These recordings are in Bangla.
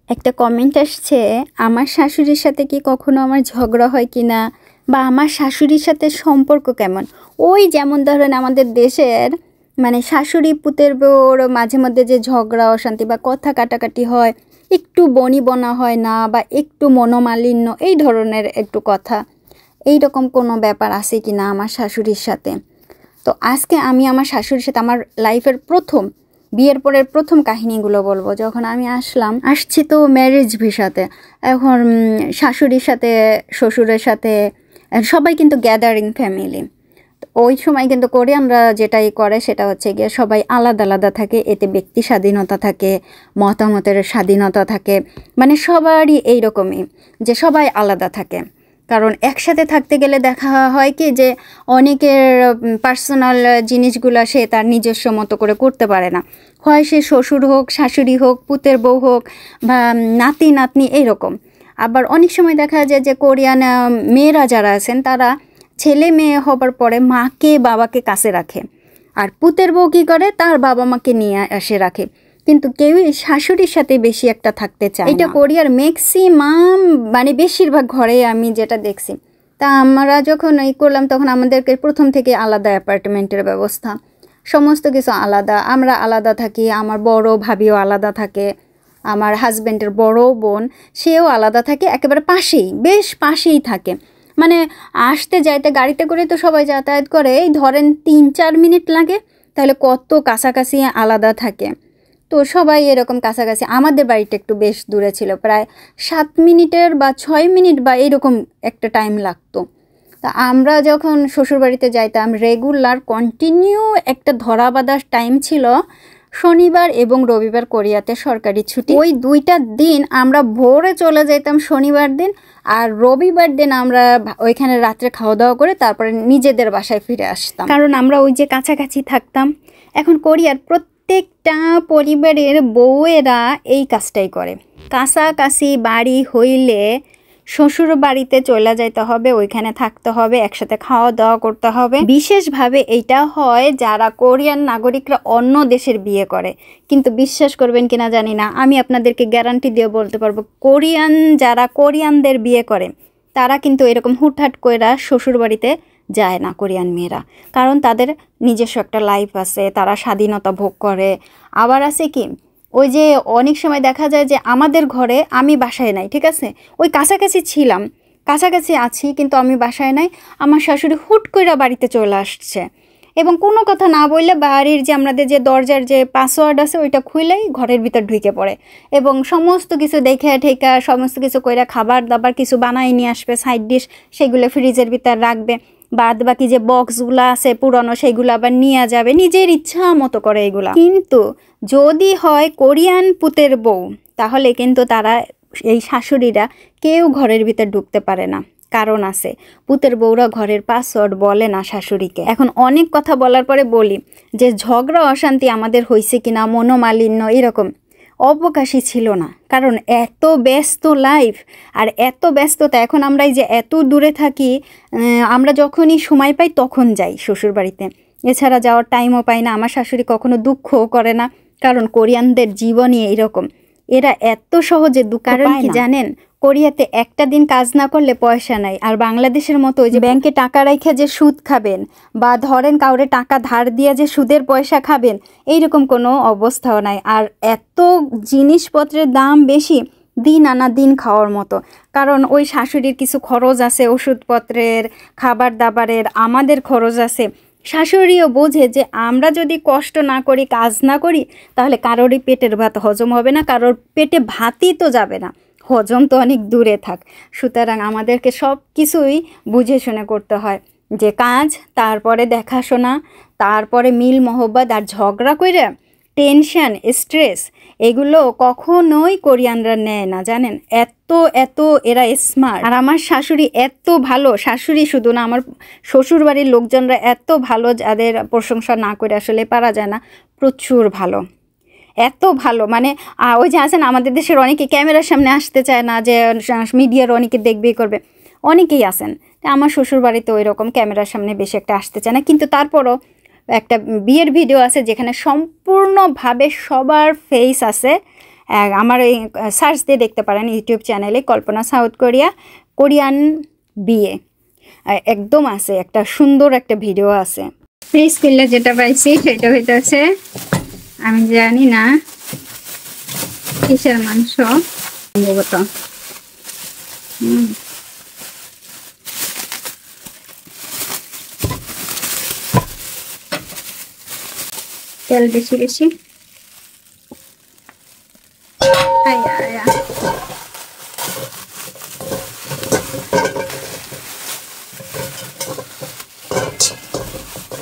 একটা কমেন্ট আসছে, আমার শাশুড়ির সাথে কি কখনো আমার ঝগড়া হয় কিনা, বা আমার শাশুড়ির সাথে সম্পর্ক কেমন। ওই যেমন ধরেন আমাদের দেশের মানে শাশুড়ি পুতের বউর মাঝে মধ্যে যে ঝগড়া অশান্তি বা কথা কাটাকাটি হয়, একটু বনিবনা হয় না, বা একটু মনোমালিন্য, এই ধরনের একটু কথা, এই রকম কোনো ব্যাপার আছে কি না আমার শাশুড়ির সাথে। তো আজকে আমি আমার শাশুড়ির সাথে আমার লাইফের বিয়ের পরের প্রথম কাহিনীগুলো বলবো। যখন আমি আসছি তো ম্যারেজ ভিসাতে, এখন শাশুড়ির সাথে শ্বশুরের সাথে সবাই কিন্তু গ্যাদারিং ফ্যামিলি। ওই সময় কিন্তু কোরিয়ানরা যেটাই করে সেটা হচ্ছে গিয়ে সবাই আলাদা আলাদা থাকে, এতে ব্যক্তি স্বাধীনতা থাকে, মতামতের স্বাধীনতা থাকে, মানে সবারই এইরকমই যে সবাই আলাদা থাকে। কারণ একসাথে থাকতে গেলে দেখা হয় কি যে অনেকের পার্সোনাল জিনিসগুলো সে তার নিজস্ব মতো করে করতে পারে না, হয় সে শ্বশুর হোক, শাশুড়ি হোক, পুতের বউ হোক, বা নাতি নাতনি, এইরকম। আবার অনেক সময় দেখা যায় যে কোরিয়ান মেয়েরা যারা আছেন তারা ছেলে মেয়ে হবার পরে মাকে বাবাকে কাছে রাখে, আর পুতের বউ কী করে, তার বাবা মাকে নিয়ে এসে রাখে, কিন্তু কেউই শাশুড়ির সাথে বেশি একটা থাকতে চায় না। এটা কোরিয়ার ম্যাক্সিমাম মানে বেশিরভাগ ঘরে আমি যেটা দেখছি। তা আমরা যখন এই করলাম তখন আমাদেরকে প্রথম থেকে আলাদা অ্যাপার্টমেন্টের ব্যবস্থা, সমস্ত কিছু আলাদা, আমরা আলাদা থাকি, আমার বড় ভাবিও আলাদা থাকে, আমার হাজব্যান্ডের বড় বোন সেও আলাদা থাকে, একেবারে পাশেই, বেশ পাশেই থাকে। মানে আসতে যাইতে গাড়িতে করে তো সবাই যাতায়াত করে, এই ধরেন 3-4 মিনিট লাগে, তাহলে কত কাছাকাছি আলাদা থাকে। তো সবাই এরকম কাছাকাছি। আমাদের বাড়িটা একটু বেশ দূরে ছিল, প্রায় 7 মিনিটের বা 6 মিনিট বা এরকম একটা টাইম লাগতো। তা আমরা যখন শ্বশুরবাড়িতে যাইতাম রেগুলার কন্টিনিউ একটা ধরা বাঁধার টাইম ছিল শনিবার এবং রবিবার, কোরিয়াতে সরকারি ছুটি। ওই 2টা দিন আমরা ভোরে চলে যেতাম শনিবার দিন, আর রবিবার দিন আমরা ওইখানে রাত্রে খাওয়া দাওয়া করে তারপরে নিজেদের বাসায় ফিরে আসতাম, কারণ আমরা ওই যে কাছাকাছি থাকতাম। এখন কোরিয়ার প্রত্যেকটা পরিবারের বউয়েরা এই কাজটাই করে। কাছাকাছি বাড়ি হইলে শ্বশুর বাড়িতে চলে যাইতে হবে, ওইখানে থাকতে হবে, একসাথে খাওয়া দাওয়া করতে হবে। বিশেষভাবে এইটা হয় যারা কোরিয়ান নাগরিকরা অন্য দেশের বিয়ে করে। কিন্তু বিশ্বাস করবেন কিনা জানি না, আমি আপনাদেরকে গ্যারান্টি দিয়ে বলতে পারবো, যারা কোরিয়ানদের বিয়ে করে তারা কিন্তু এরকম হুটহাট কইরা শ্বশুর বাড়িতে যায় না কোরিয়ান মেয়েরা, কারণ তাদের নিজস্ব একটা লাইফ আছে, তারা স্বাধীনতা ভোগ করে। আবার আছে কি, ওই যে অনেক সময় দেখা যায় যে আমাদের ঘরে আমি বাসায় নাই, ঠিক আছে, ওই কাছাকাছি ছিলাম, কাছাকাছি আছি কিন্তু আমি বাসায় নাই, আমার শাশুড়ি হুট কইরা বাড়িতে চলে আসছে, এবং কোনো কথা না বললে বাড়ির যে আমাদের যে দরজার যে পাসওয়ার্ড আছে ওইটা খুইলেই ঘরের ভিতর ঢুকে পড়ে, এবং সমস্ত কিছু দেখে ঠেকা সমস্ত কিছু কইরা খাবার দাবার কিছু বানাই নিয়ে আসবে, সাইড ডিশ, সেগুলো ফ্রিজের ভিতর রাখবে, বাদ বাকি যে বক্সগুলো আছে পুরনো সেইগুলো আবার নিয়ে যাবে, নিজের ইচ্ছা মতো করে এগুলা। কিন্তু যদি হয় কোরিয়ান পুতের বউ, তাহলে কিন্তু তারা এই শাশুড়িরা কেউ ঘরের ভিতর ঢুকতে পারে না, কারণ আছে, পুতের বউরা ঘরের পাসওয়ার্ড বলে না শাশুড়িকে। এখন অনেক কথা বলার পরে বলি যে ঝগড়া অশান্তি আমাদের হয়েছে কিনা, মনোমালিন্য এরকম অবকাশই ছিল না, কারণ এত ব্যস্ত লাইফ আর এত ব্যস্ততা। এখন আমরা এই যে এত দূরে থাকি, আমরা যখনই সময় পাই তখন যাই শ্বশুরবাড়িতে, এছাড়া যাওয়ার টাইমও পাই না। আমার শাশুড়ি কখনো দুঃখও করে না, কারণ কোরিয়ানদের জীবনই এইরকম, এরা এত সহজে দুঃখ পায় না। কি জানেন, কোরিয়াতে একটা দিন কাজ না করলে পয়সা নাই, আর বাংলাদেশের মতো ওই যে ব্যাংকে টাকা রেখে যে সুদ খাবেন, বা ধরেন কাউরে টাকা ধার দিয়ে যে সুদের পয়সা খাবেন, এইরকম কোনো অবস্থাও নাই। আর এত জিনিসপত্রের দাম বেশি, দিন আনা দিন খাওয়ার মতো, কারণ ওই শাশুড়ির কিছু খরচ আছে, ওষুধপত্রের, খাবার দাবারের, আমাদের খরচ আছে। শাশুড়িও বোঝে যে আমরা যদি কষ্ট না করি, কাজ না করি, তাহলে কারোরই পেটের ভাত হজম হবে না, কারোর পেটে ভাতই তো যাবে না, হজম তো অনেক দূরে থাক। সুতরাং আমাদেরকে সব কিছুই বুঝে শুনে করতে হয়, যে কাজ, তারপরে দেখাশোনা, তারপরে মিল মহব্বত। আর ঝগড়া করে টেনশন, স্ট্রেস, এগুলো কখনোই কোরিয়ানরা নেয় না, জানেন, এত এরা স্মার্ট। আর আমার শাশুড়ি এত ভালো, শাশুড়ি শুধু না, আমার শ্বশুরবাড়ির লোকজনরা এত ভালো, যাদের প্রশংসা না করে আসলে পারা যায় না, প্রচুর ভালো, এত ভালো। মানে ওই যে আছেন আমাদের দেশের অনেকে ক্যামেরার সামনে আসতে চায় না, যে মিডিয়ার অনেকে দেখবেই করবে, অনেকেই আছেন। আমার শ্বশুরবাড়িতে ওই রকম ক্যামেরার সামনে বেশি একটা আসতে চায় না, কিন্তু তারপরও একটা বিয়ের ভিডিও আছে যেখানে সম্পূর্ণভাবে সবার ফেস আছে, আমার এই সার্চ দিয়ে দেখতে পারেন ইউটিউব চ্যানেলে কল্পনা সাউথ কোরিয়ান বিয়ে একদম আছে, একটা সুন্দর একটা ভিডিও আছে। ফ্রিজ কিনলে যেটা পাইছি সেটা হইতেছে আমি জানি না কিসের মাংস সম্ভবত। তেল বেশি বেশি।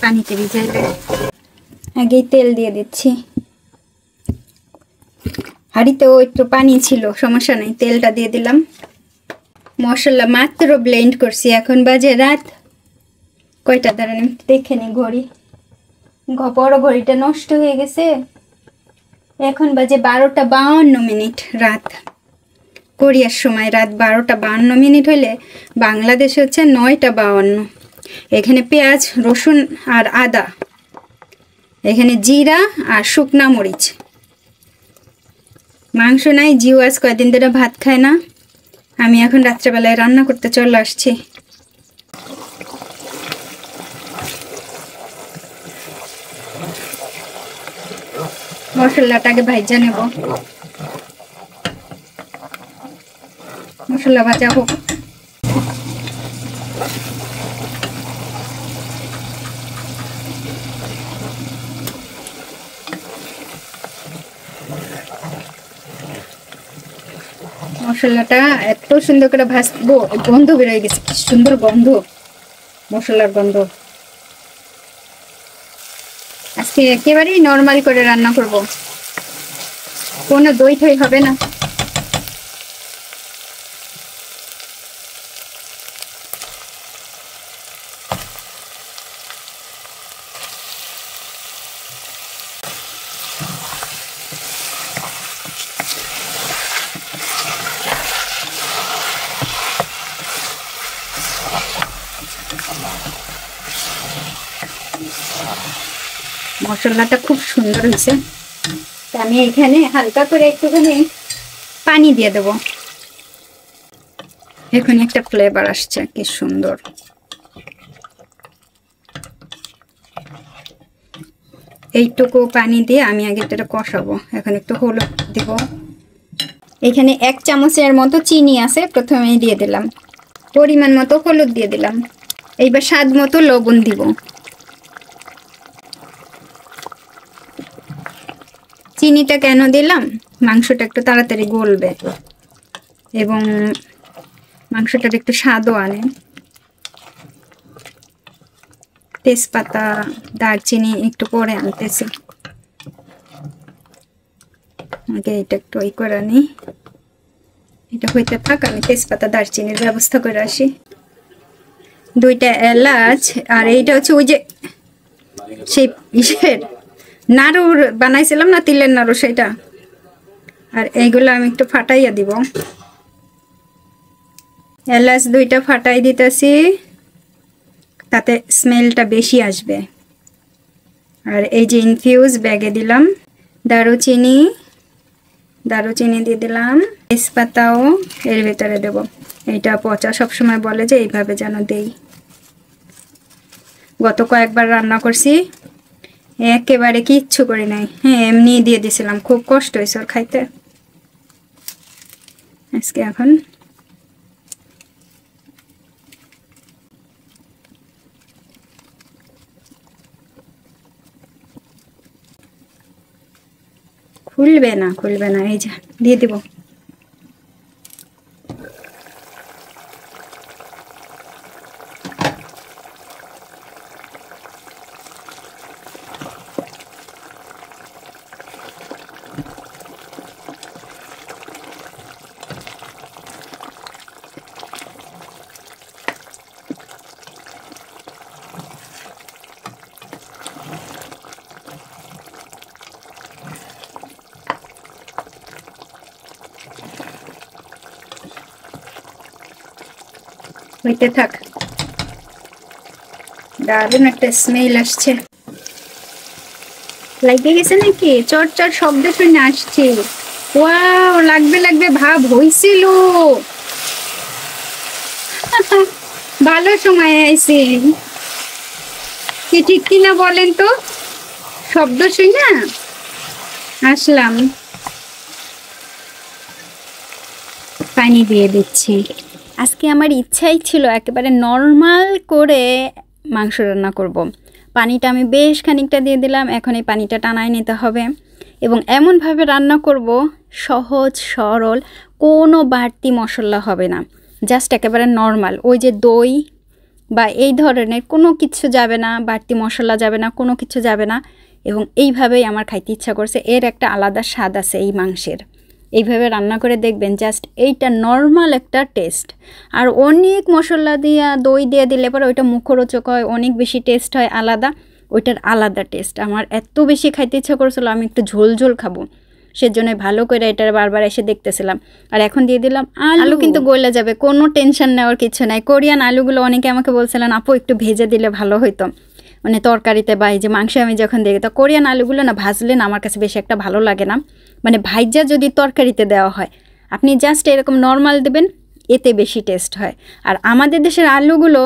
পানিতে ভিজাইলে আগেই তেল দিয়ে দিচ্ছি। হাঁড়িতেও একটু পানি ছিল, সমস্যা নেই, তেলটা দিয়ে দিলাম। মশলা মাত্র ব্লেন্ড করছি, এখন বাজে রাত কয়টা দাঁড়ান দেখে নি ঘড়ি, বড় ঘড়িটা নষ্ট হয়ে গেছে। এখন বাজে 12:52 রাত, কোরিয়ার সময় রাত 12:52 হইলে বাংলাদেশে হচ্ছে 9:52। এখানে পেঁয়াজ রসুন আর আদা, এখানে জিরা আর শুকনা মরিচ। মাংস নাই, জিও আজ কয়েকদিন ধরে ভাত খায় না। আমি এখন রাত্রেবেলায় রান্না করতে চলে আসছি। মশলাটাকে ভাজা নেব, মশলা ভাজা হোক। মশলাটা এত সুন্দর করে ভাজবো, গন্ধ বেরোয় গেছে, কি সুন্দর গন্ধ, মশলার গন্ধ। আজকে একেবারেই নর্মাল করে রান্না করব, কোনো দই ঠই হবে না। মশলাটা খুব সুন্দর হয়েছে, আমি এখানে হালকা করে একটুখানি পানি দিয়ে দেব। এখন একটা ফ্লেভার আসছে, কি সুন্দর। এইটুকু পানি দিয়ে আমি আগে এটা কষাবো। এখন একটু হলুদ দেব, এখানে 1 চামচের মতো চিনি আছে, প্রথমেই দিয়ে দিলাম। পরিমাণ মতো হলুদ দিয়ে দিলাম, এইবার স্বাদ মতো লবণ দিব। চিনিটা কেন দিলাম, মাংসটা একটু তাড়াতাড়ি গলবে এবং মাংসটার একটু স্বাদও আনে। তেজপাতা দারচিনি একটু পরে আনতেছি, আগে এটা একটু ওই করে নিই। এটা হইতে থাক, আমি তেজপাতা দারচিনির ব্যবস্থা করে আসি। 2টা এলাচ, আর এইটা হচ্ছে ওই যে সেই ইসের নাড়ুর বানাইছিলাম না, তিলের নাড়ু, সেটা। আর এইগুলো আমি একটু ফাটাইয়া দিব। এলাচ 2টা ফাটাই দিতেছি, তাতে স্মেলটা বেশি আসবে। আর এই যে ইনফিউজ ব্যাগে দিলাম দারুচিনি দিয়ে দিলাম। তেজপাতাও এর ভেতরে দেব। এইটা পচা সবসময় বলে যে এইভাবে যেন দেই। গত কয়েকবার রান্না করছি, একেবারে কিচ্ছু করি নাই, হ্যাঁ এমনি দিয়ে দিয়েছিলাম, খুব কষ্ট হয়েছে ওর খাইতে। আজকে এখন খুলবে না, এই যে দিয়ে দিব। হইতে থাক, দারুণ একটা স্মেল আসছে। লাগে গেছে নাকি? চট চট শব্দ শুনে আসছে। ওয়াও, লাগবে লাগবে ভাব হইছিল। ভালো সময় আইছি, কি ঠিক কিনা বলেন তো? শব্দ শুই না আসলাম। পানি দিয়ে দিচ্ছি। আজকে আমার ইচ্ছাই ছিল একেবারে নর্মাল করে মাংস রান্না করব। পানিটা আমি বেশ খানিকটা দিয়ে দিলাম, এখন এই পানিটা টানায় নিতে হবে এবং এমনভাবে রান্না করব সহজ সরল, কোনো বাড়তি মশলা হবে না, জাস্ট একেবারে নর্মাল। ওই যে দই বা এই ধরনের কোনো কিছু যাবে না, বাড়তি মশলা যাবে না, কোনো কিছু যাবে না। এবং এইভাবেই আমার খাইতে ইচ্ছা করছে। এর একটা আলাদা স্বাদ আছে এই মাংসের। এইভাবে রান্না করে দেখবেন, জাস্ট এইটা নর্মাল একটা টেস্ট। আর অনেক মশলা দিয়া দই দিয়ে দিলে পরে ওইটা মুখরোচক হয়, অনেক বেশি টেস্ট হয় আলাদা, ওইটার আলাদা টেস্ট। আমার এত বেশি খাইতে ইচ্ছা করছিল, আমি একটু ঝোল ঝোল খাবো, সেজন্য ভালো করে এটা বারবার এসে দেখতেছিলাম। আর এখন দিয়ে দিলাম আলু, কিন্তু গলে যাবে, কোনো টেনশন নেওয়ার কিছু নাই। কোরিয়ান আলুগুলো অনেকে আমাকে বলছিলেন আপু একটু ভেজে দিলে ভালো হইতো, মানে তরকারিতে বা এই যে মাংসে আমি যখন দেখি, তো কোরিয়ান আলুগুলো না ভাজলে না আমার কাছে বেশি একটা ভালো লাগে না। মানে ভাইজা যদি তরকারিতে দেওয়া হয়, আপনি জাস্ট এরকম নর্মাল দেবেন, এতে বেশি টেস্ট হয়। আর আমাদের দেশের আলুগুলো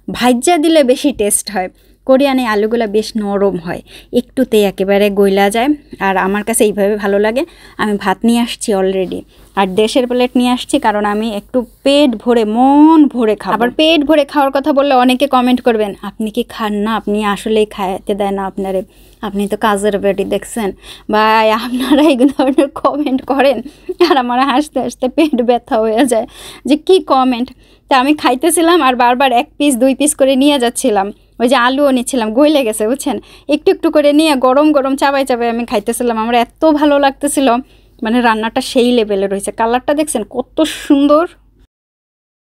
ভাইজা দিলে বেশি টেস্ট হয়। কোরিয়ানে আলুগুলো বেশ নরম হয়, একটুতেই একেবারে গইলা যায়। আর আমার কাছে এইভাবে ভালো লাগে। আমি ভাত নিয়ে আসছি অলরেডি, আর দেশের প্লেট নিয়ে আসছি, কারণ আমি একটু পেট ভরে মন ভরে খাবো। আবার পেট ভরে খাওয়ার কথা বললে অনেকে কমেন্ট করবেন আপনি কি খান না, আপনি আসলেই খাইতে দেয় না আপনারে, আপনি তো কাজের বেটি দেখছেন, বা আপনারা এই ধরনের কমেন্ট করেন। আর আমার হাসতে হাসতে পেট ব্যথা হয়ে যায় যে কি কমেন্ট। তা আমি খাইতেছিলাম আর বারবার 1 পিস 2 পিস করে নিয়ে যাচ্ছিলাম। ওই যে আলুও নিচ্ছিলাম, গইলে গেছে বুঝছেন, একটু একটু করে নিয়ে গরম গরম চাবাই চাবাই আমি খাইতেছিলাম। আমার এত ভালো লাগতেছিল, মানে রান্নাটা সেই লেভেলে রয়েছে। কালারটা দেখছেন কত সুন্দর।